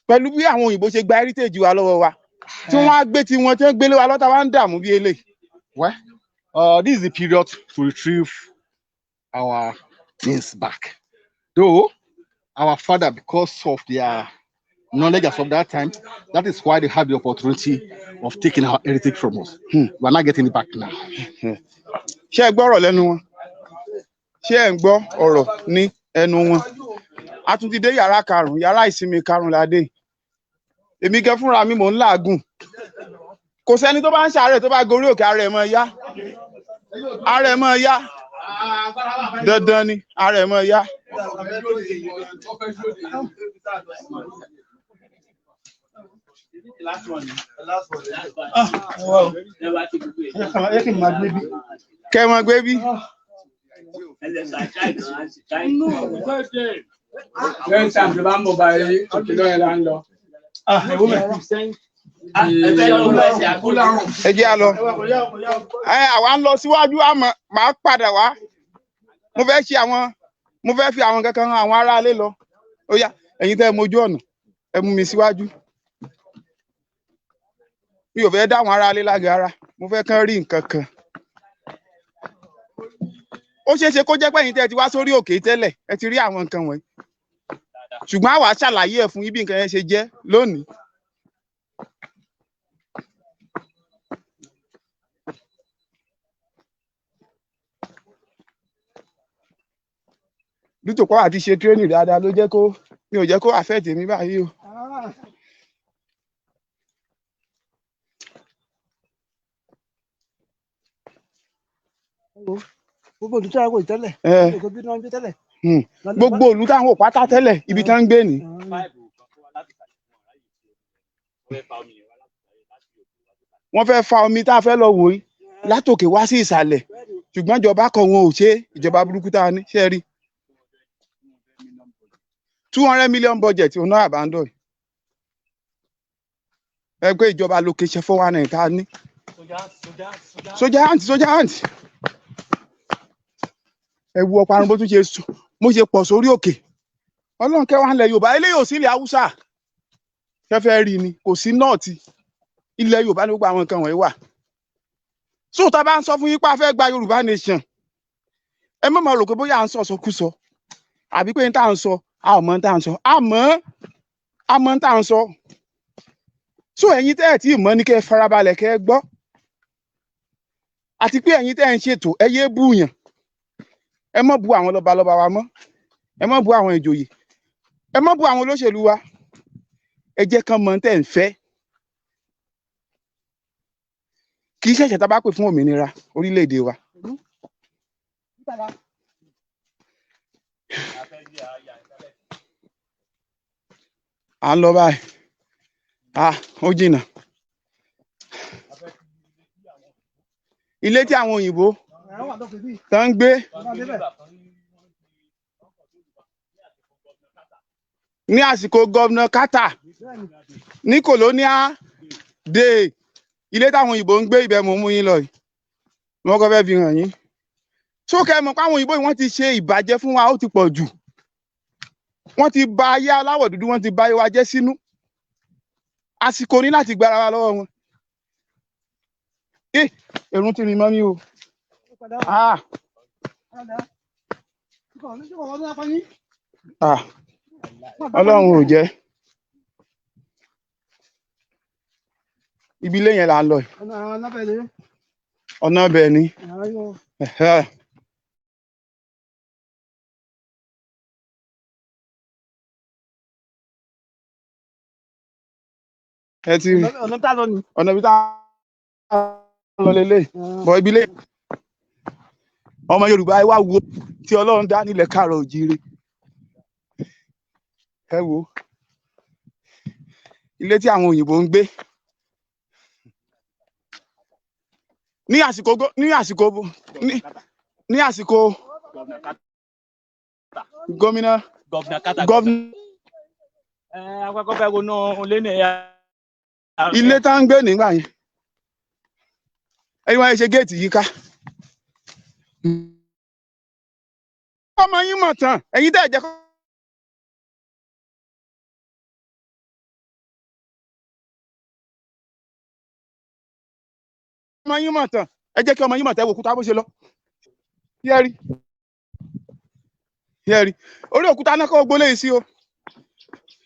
pẹ̀lú bí àwọn òyìnbó ṣe gba heritage wa lọ́wọ́ wa tí wọ́n á gbé tiwọn tí wọ́n gbélé wa lọ́ta wa ń dààmú bí eléyìí. Well, this is the period to retrieve our things back. Though our father, because of their knowledge as of that time, that is why they have the opportunity of taking our heritage from us. We're not getting it back now. Ṣé ẹ gbọ́ ọ̀rọ̀ lẹ́nu wọn? Ṣé ẹ ń gbọ́ ọ̀rọ̀ ní ẹnu wọn? A tún ti dé yàrá karùn-ún, yàrá ìsinmi karùn-ún la dé. èmi gan fúnra mi mò ń làágùn kò sẹ́ni tó bá ń ṣàárẹ̀ tó bá gorí òkè ara ẹ̀ mọ́ yá dandan ni ara ẹ̀ mọ́ yá. Kẹ́mọ gbé bí. Ẹ jẹ́ a lọ. Àwa ń lọ síwájú àmọ́ màá padà wá. Mo fẹ́ fi àwọn kankan hàn àwọn aráalé lọ. Ó yá, ẹ̀yin tẹ́ ẹ mojú ọ̀nà, ẹ mú mi síwájú. Mi ò fẹ́ dá àwọn aráalé lágara. Mo fẹ́ kán rí nǹkan kan. Ó ṣeé ṣe kó jẹ́ pé ẹ̀yin tẹ́ ẹ ti wá sórí òkè tẹ́lẹ̀, ẹ ti rí àwọn nǹkan wọ̀nyí. Ṣùgbọ́n àwa ṣàlàyé ẹ̀ fún yín bí nǹkan yẹn ṣe jẹ́ lónìí. Dútòpọ̀ àti ṣe tírénì dáadáa ló jẹ́ kó mi ò jẹ́ kó àfẹ́ẹ̀tì mi báyìí o. Gbogbo òlù tí a wò tẹ́lẹ̀. Gbogbo òlù táwọn ò pátá tẹ́lẹ̀ ibi tí wọ́n ń gbé ní. Wọ́n fẹ́ fa omi tá a fẹ́ lọ wò yìí látòkè wá sí ìsàlẹ̀ ṣùgbọ́n ìjọba kan wọn ò ṣe ìjọba burúkú tá a ní ṣe rí. 200 million budget ò náà abandon. Ẹ pé ìjọba location 419 tá a ní. Sójà àǹtí. Ẹ wo ọparun bó tún ṣe mo ṣe pọ̀ sórí òkè. Ọlọ́run kẹwàá ilẹ̀ Yorùbá eléyìí ò sí ilẹ̀ Haúsá. Kẹfẹ́ rí ni kò sí nọ́ọ̀tì. Ilẹ̀ Yorùbá ní gbogbo àwọn nǹkan wọ̀nyí wà. So tá a bá ń sọ fún yín pé a fẹ́ gba Yorùbá nation. Ẹ má máa rò pé bóyá à ń sọ sọkúsọ àbí pé n tá à ń sọ a ò mọ n tá à ń sọ. Àmọ́ n tá à ń sọ. So ẹ̀yin tẹ́ ẹ̀ tí ì mọ̀ ní kẹ́ ẹ farabalẹ̀ kẹ́ ẹ gbọ́. Àti pé ẹ̀yin tẹ́ ẹ̀ ń ṣètò ẹ yé búyàn. Ẹ má bu àwọn lọ́balọ́ba wa mọ́. Ẹ má bu àwọn ìjòyè. Ẹ má bu àwọn olóṣèlú wa. Ẹ jẹ́ kán mọ̀ tẹ́ ẹ̀ ń fẹ́. Kì í ṣẹ̀ṣẹ̀ tá a bá pè fún òmìnira orílẹ̀-èdè wa. À ń lọ báyìí. Ó jìnnà. Ilé tí àwọn òyìnbó tó ń gbé ní àsìkò gọ́vnà Carter ní colonial day. Ilé táwọn òyìnbó ń gbé ibẹ̀ mò ń mú yín lọ yìí. Wọ́n kọ́ fẹ́ fi hàn yín. Sókè mọ̀ pé àwọn òyìnbó yìí wọ́n ti ṣe ìbàjẹ́ fún wa ó ti pọ̀ jù. Wọ́n ti bà ayé aláwọ̀ dúdú wọ́n ti bà ayé wa jẹ́ sínú. Àsìkò ní láti gbára wa lọ́wọ́ wọn. Èrún ti rìn mọ́ mi o. Ọlọ́run ò jẹ́. Ibi ilé yẹn là ń lọ yìí. Ọ̀nà ibẹ̀ ni. Ẹ ti rí ọ̀nà ibi tá a lọ lélẹ̀ bọ̀ ibi ilé. Ọmọ Yorùbá ẹ wá wo tí Ọlọ́run dá nílẹ̀ káàárọ̀ òjíire. Ẹ wo ilé tí àwọn òyìnbó ń gbé. Ní àsìkò gómìnà ilé tá ń gbé nígbà yẹn ẹ̀yin wá ṣe géètì yìí ká. Ọmọ yín mọ̀ tán ẹ̀yin tẹ́ ẹ̀ jẹ́ kó. Ọmọ yín mọ̀ tán ẹ jẹ́ kí ọmọ yín mọ̀ tẹ́ wò òkúta bó ṣe lọ. Yẹ́rì orí òkúta náà kọ́ gbólé yìí sí o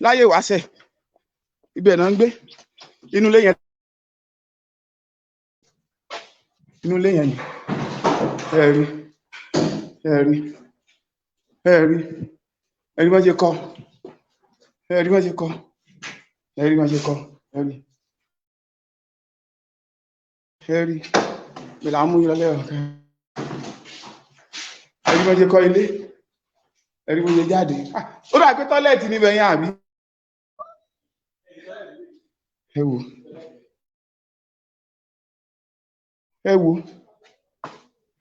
láyé ìwáṣẹ̀ ibẹ̀ náà ń gbé inú ilé yẹn ni ẹ̀rí bá ṣe kọ́ ẹ rí wọn ṣe kọ́ ẹ rí pẹ̀lú àwọn múyọ lẹ́rọ̀ kan ẹ rí wọn ṣe kọ́ ilé ẹ rí wọn ṣe jáde ó dà pé tọ́lẹ̀tì níbẹ̀ yẹn àbí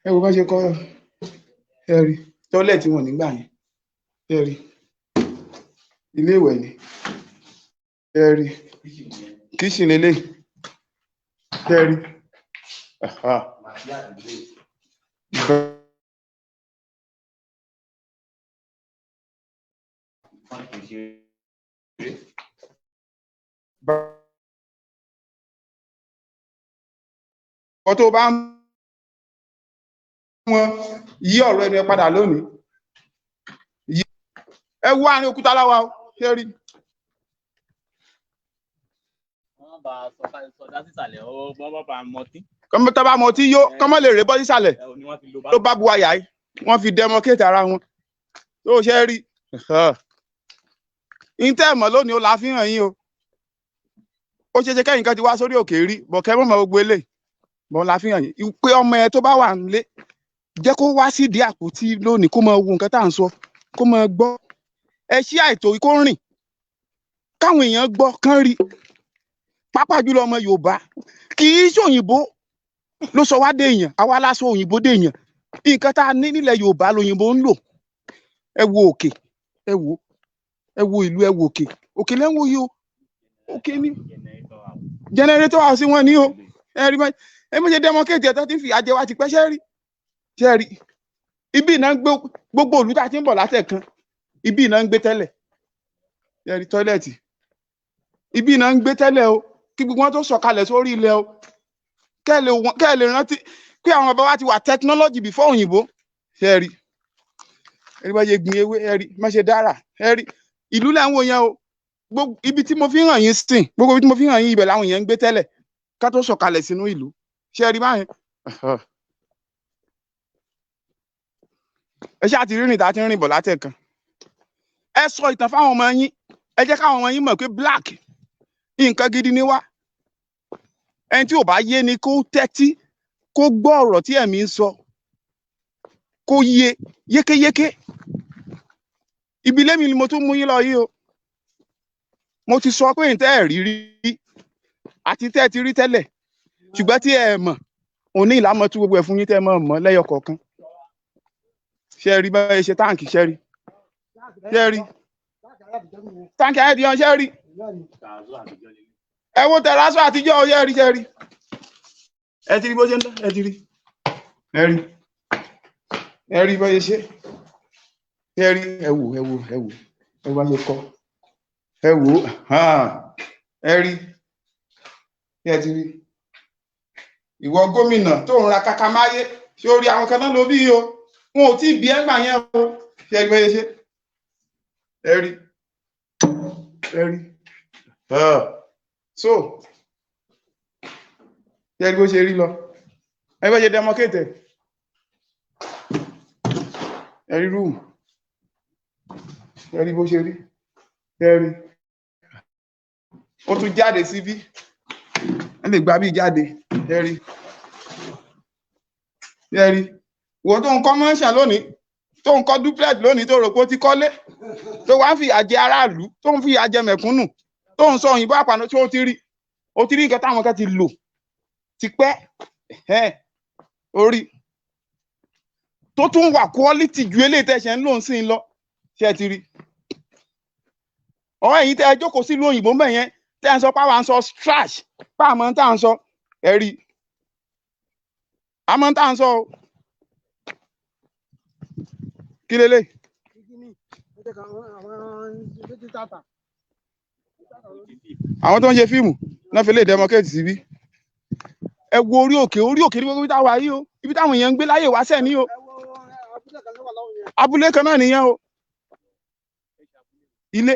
ẹ wò bá ṣe kọ́ ẹ rí tọ́lẹ̀tì wọn nígbà yẹn ẹ rí ilé ìwẹ̀ ni ẹ rí kíṣìn lélẹ̀ ẹ rí tó bá ń wọn yí ọ̀rọ̀ ẹni padà lónìí ẹ wú àárín òkúta láwa ṣe rí. wọ́n bá sọdá sísàlẹ̀ wọ́n bá mọtí. kọ́mọ́tà bá mọtí yó kọ́mọ́ lè rè bọ́ sísàlẹ̀ ló bá bu àyà yìí wọ́n fi dẹmọkéètì ara wọn tó ṣe rí. ìtẹ́ ẹ̀mọ́ lónìí ó la fi hàn yín o ó ṣe ṣe kẹ́yìn kan ti wá sórí òkè rí bọ̀kẹ́ mọ̀mọ́ gbogbo eléyìí bọ́n la fi hàn yín pé ọmọ ẹ tó bá wà nílé jẹ́ kó wá sídìí àpótí lónìí kó máa wo nǹkan tá à ń sọ kó máa gbọ́ ẹ ṣí àìtó kó rìn káwọn èèyàn gbọ́ kán rí pápá jùlọ ọmọ Yorùbá kì í ṣòyìnbó ló sọ wá déèyàn àwa lásọ òyìnbó déèyàn nǹkan tá a ní nílẹ̀ Yorùbá lóyìnbó ń lò ẹ wo òkè ẹ wo ìlú ẹ wo òkè lẹ́wọ̀n yìí o òkè ní jẹnẹrétọ̀ àti wọn ní o ẹ rí báyìí ẹ mọ̀ ṣe dẹ́mọ́kéètì ẹ̀ tó ti fi àjẹ wa ti pẹ́ ṣẹ́rí ibi náà ń gbé gbogbo òlú tá a ti ń bọ̀ látẹ̀kan ibi náà ń gbé tẹ́lẹ̀ ṣẹ́rí tọ́ílẹ̀tì ibi náà ń gbé tẹ́lẹ̀ o kí gbogbo wọn tó sọ̀kalẹ̀ sórí ilẹ̀ o kẹ́ ẹ lè rántí pé àwọn bàbá wa ti wà technology before òyìnbó ṣẹ́rí ẹ̀rí bá ṣe gbin ewé ẹ̀rí má ṣe dára ẹ̀rí ìlú là ń wò yẹn o gbogbo ibi tí mo fi hàn yín sìn gbogbo ibi tí mo fi hàn yín ibẹ̀ làwọn èèyàn ń gbé tẹ́lẹ̀ ká tó sọ̀kalẹ̀ sínú ìlú ṣẹ́rí báyẹn. ẹ ṣáà ti rìnrìn tá a ti rìn bọ̀ látẹ̀kan ẹ sọ ìtàn fáwọn ọmọ yín ẹ jẹ́ káwọn ọmọ yín mọ̀ pé black nǹkan gidi ni wá ẹni tí ò bá yé ni kó tẹ́tí kó gbọ́ ọ̀rọ̀ tí ẹ̀mí ń sọ kó yé yékéyéké ibi lémi ni mo tún mú yín lọ yìí o mo ti sọ pé ǹtẹ́ ẹ̀ rí àti tẹ́ ẹ ti rí tẹ́lẹ̀ ṣùgbọ́n tí ẹ mọ̀ òní ìlàmọ̀ tú gbogbo ẹ̀ fún yín tẹ́ ẹ mọ̀ lẹ́yọ kọ̀ọ̀kan ṣe rí báyìí ṣe táǹkì ṣe rí táǹkì ayédèyàn ṣe rí ẹ wo tẹ̀rásù àtijọ́ ṣe rí ẹ ti rí bó ṣe ń dá ẹ ti rí ẹ rí báyìí ṣe rí ẹ wò bá ṣe kọ́ ẹ wò ẹ rí ẹ ti rí ìwọ gómìnà tó ń ra kàkà máyé ṣé ó rí àwọn kan náà ló bí o wọn ò tí ì bí ẹgbà yẹn o ṣe ẹ gbẹ́yẹ ṣe ẹ rí so ṣe ẹ rí bó ṣe rí lọ ẹ bá ṣe dẹmọkéètè ẹ rí rúùmù ẹ rí bó ṣe rí ẹ rí ó tún jáde síbí ẹ lè gbà bí jáde ẹ rí wọ́n tó ń kọ́ mọ́ṣà lónìí tó ń kọ́ duplex lónìí tó rò pé ó ti kọ́lé tó wá ń fi àjẹ aráàlú tó ń fi àjẹ mẹ̀kúnnù tó ń sọ òyìnbó àpànà tí ó ti rí nǹkan táwọn kan ti lò ti pẹ́ orí tó tún wà quality ju eléyìí tẹ̀sẹ̀ ń lò ń sìn lọ ṣe ti rí ọ̀hún ẹ̀yìn tẹ́ ẹ jókòó sílùú òyìnbó mẹ́ yẹn tẹ́ ẹ ń sọ páwa ń sọ trash páàmọ́ tá à ń sọ ẹ rí àmọ́ tá à ń sọ o kí lélẹ̀. àwọn tó ń ṣe fíìmù náà fi lè dẹmọkéètì síbí ẹ wo orí òkè ní gbogbo ibi táwa yìí o ibi táwọn èèyàn ń gbé láyè wá sẹ́ni o abúlé kan náà nìyẹn o ilé.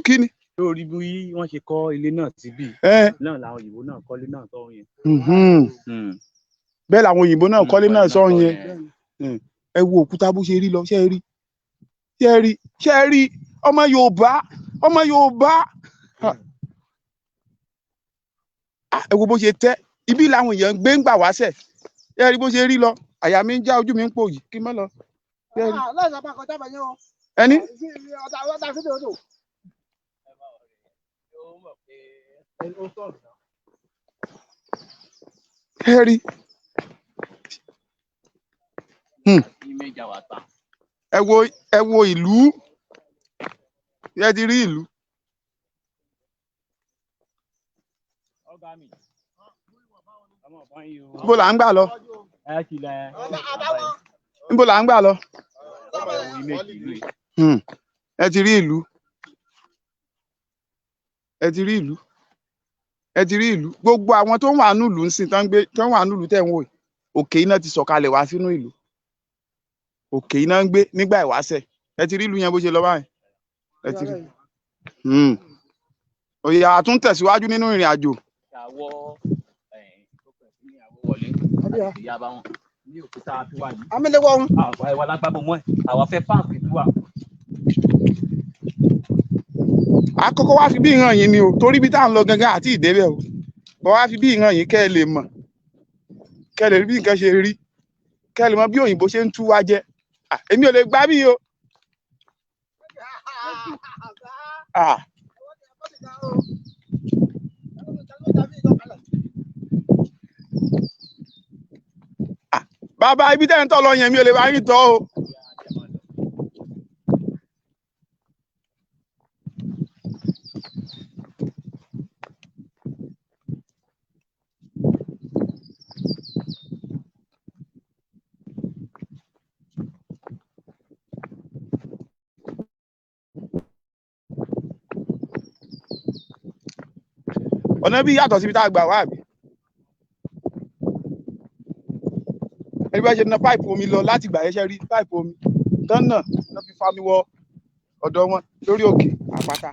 kí ni. lórí bí wọ́n ṣe kọ́ ilé náà síbí náà làwọn òyìnbó náà kọ́lé náà sọ yẹn. bẹ́ẹ̀ làwọn òyìnbó náà kọ́lé náà sọ yẹn ẹ wo òkúta bó ṣe rí lọ ṣe rí ọmọ Yorùbá ẹ wo bó ṣe tẹ́ ibi làwọn èèyàn gbé ń gbà wáṣẹ̀ ẹ rí bó ṣe rí lọ àyà mi ń já ojú mi ń pò yìí kí n má lọ. ẹni. ẹ rí ẹ wo ìlú ẹ ti rí ìlú. Níbo là ń gbà lọ? Níbo là ń gbà lọ? Ẹ ti rí ìlú. Ẹ ti rí ìlú. Ẹ ti rí ìlú. Gbogbo àwọn tó ń wà nínú ìlú ń sìn tó ń wà nínú ìlú tẹ̀ ń wò yìí. Òkè iná ti sọ̀kalẹ̀ wá sínú ìlú. Òkè iná ń gbé nígbà ìwáṣẹ̀. Ẹ ti rí ìlú yẹn bó ṣe lọ báyìí. Ẹ ti rí. Òyà àtún tẹ̀síwájú nínú ìrìn àjò. Àkọ́kọ́ wá fi bí ìran yìí ni o torí bí tá à ń lọ gangan àti ìdébẹ̀ o bọ́ wá fi bí ìran yìí kẹ́ ẹ lè mọ̀ kẹ́ ẹ lè rí bí nǹkan ṣe rí kẹ́ ẹ lè mọ̀ bí òyìnbó ṣe ń tú wa jẹ èmi ò lè gbá bí o. Bàbá ibi tẹ́ ń tọ́ lọ yẹn mi ò lè bá yín tọ́ o. Ọ̀nà bí yàtọ̀ síbi tá a gbà wá àbí. Ẹni bá ṣe na páìpù omi lọ láti ìgbà yẹn ṣe rí páìpù omi tán náà fi fa mi wọ ọ̀dọ̀ wọn lórí òkè àpáta.